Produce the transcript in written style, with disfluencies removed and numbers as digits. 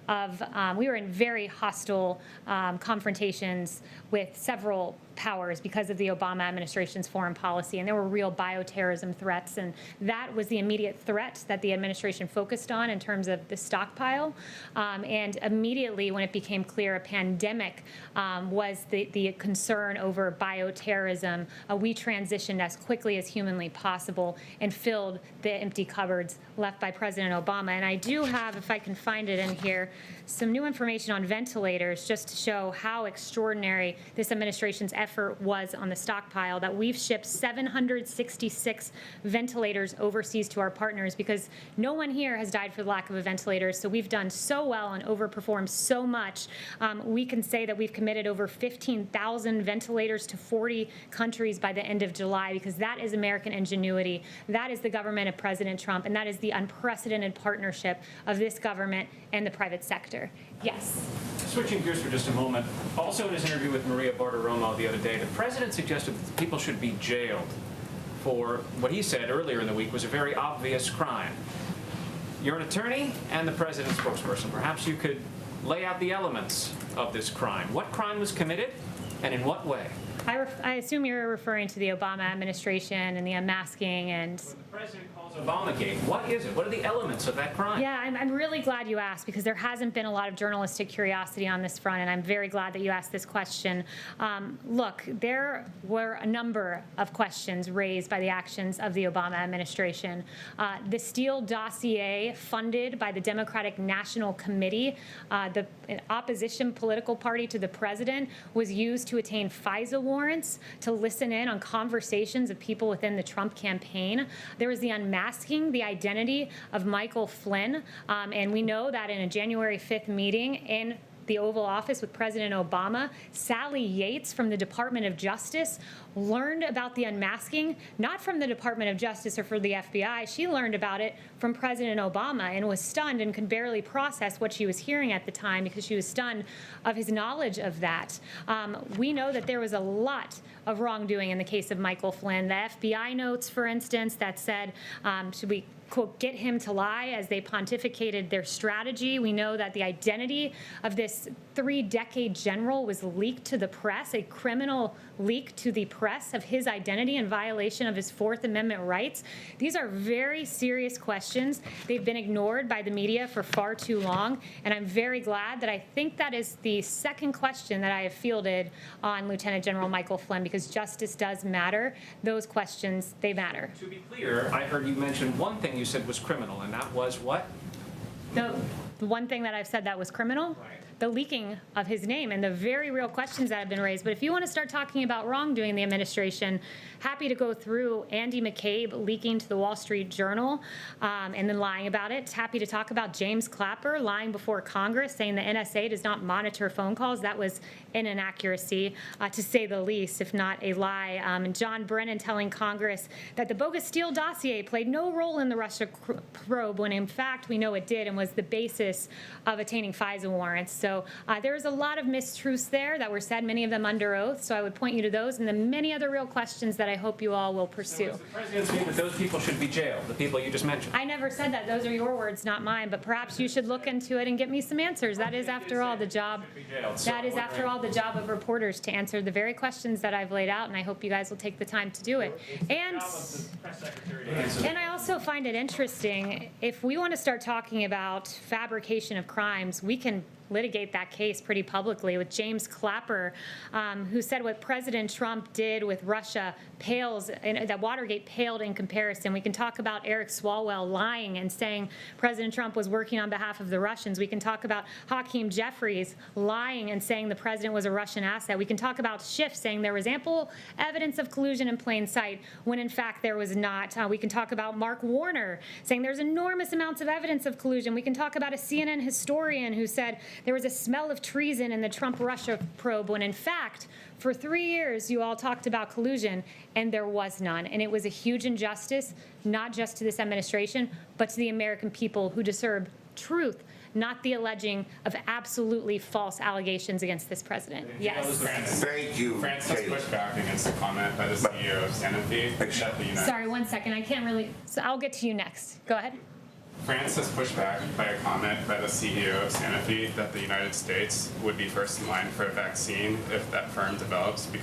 of, we were in very hostile confrontations with several powers because of the Obama administration's foreign policy, and there were real bioterrorism threats, and that was the immediate threat that the administration focused on in terms of the stockpile. And immediately when it became clear a pandemic was the concern over bioterrorism, we transitioned as quickly as humanly possible and filled the empty cupboards left by President Obama. And I do have, if I can find it in here, some new information on ventilators just to show how extraordinary this administration's effort was on the stockpile, that we've shipped 766 ventilators overseas to our partners because no one here has died for the lack of a ventilator. So we've done so well and overperformed so much. We can say that we've committed over 15,000 ventilators to 40 countries by the end of July, because that is American ingenuity. That is the government of President Trump, and that is the unprecedented partnership of this government and the private sector. Yes. Switching gears for just a moment, also in his interview with Maria Bartiromo the other day, the president suggested that people should be jailed for what he said earlier in the week was a very obvious crime. You're an attorney and the president's spokesperson. Perhaps you could lay out the elements of this crime. What crime was committed and in what way? I assume you're referring to the Obama administration and the unmasking and... Well, the president calls Obamagate. What is it? What are the elements of that crime? Yeah, I'm really glad you asked, because there hasn't been a lot of journalistic curiosity on this front, and I'm very glad that you asked this question. Look, there were a number of questions raised by the actions of the Obama administration. The Steele dossier, funded by the Democratic National Committee, the opposition political party to the president, was used to attain FISA warrants to listen in on conversations of people within the Trump campaign. There was the unmasking the identity of Michael Flynn, and we know that in a January 5th meeting in the Oval Office with President Obama, Sally Yates from the Department of Justice learned about the unmasking, not from the Department of Justice or from the FBI. She learned about it from President Obama and was stunned and could barely process what she was hearing at the time because she was stunned of his knowledge of that. We know that there was a lot of wrongdoing in the case of Michael Flynn. The FBI notes, for instance, that said, should we quote, get him to lie as they pontificated their strategy. We know that the identity of this 3-decade general was leaked to the press, a criminal leak to the press of his identity in violation of his Fourth Amendment rights. These are very serious questions. They've been ignored by the media for far too long, and I'm very glad that I think that is the second question that I have fielded on Lieutenant General Michael Flynn, because justice does matter. Those questions, they matter. To be clear, I heard you mention one thing you said was criminal, and that was what? The one thing that I've said that was criminal? Right. The leaking of his name and the very real questions that have been raised. But if you want to start talking about wrongdoing in the administration, happy to go through Andy McCabe leaking to the Wall Street Journal and then lying about it. Happy to talk about James Clapper lying before Congress, saying the NSA does not monitor phone calls. That was an inaccuracy, to say the least, if not a lie. And John Brennan telling Congress that the bogus Steele dossier played no role in the Russia probe, when in fact we know it did and was the basis of attaining FISA warrants. So there's a lot of mistruths there that were said, many of them under oath. So I would point you to those and the many other real questions that I hope you all will pursue. So the president's view that those people should be jailed, the people you just mentioned? I never said that. Those are your words, not mine. But perhaps you should look into it and get me some answers. That is, after all, the job. That is, after all, the job of reporters, to answer the very questions that I've laid out, and I hope you guys will take the time to do it. And I also find it interesting, if we want to start talking about fabrication of crimes, we can litigate that case pretty publicly with James Clapper, who said what President Trump did with Russia pales, that Watergate paled in comparison. We can talk about Eric Swalwell lying and saying President Trump was working on behalf of the Russians. We can talk about Hakeem Jeffries lying and saying the president was a Russian asset. We can talk about Schiff saying there was ample evidence of collusion in plain sight when in fact there was not. We can talk about Mark Warner saying there's enormous amounts of evidence of collusion. We can talk about a CNN historian who said there was a smell of treason in the Trump-Russia probe when, in fact, for 3 years, you all talked about collusion, and there was none. And it was a huge injustice, not just to this administration, but to the American people who deserve truth, not the alleging of absolutely false allegations against this president. Yes. Thank you. Francis pushed back against the comment by the CEO of Sanofi. Sorry, 1 second. I can't really. So I'll get to you next. Go ahead. France has pushed back by a comment by the CEO of Sanofi that the United States would be first in line for a vaccine if that firm develops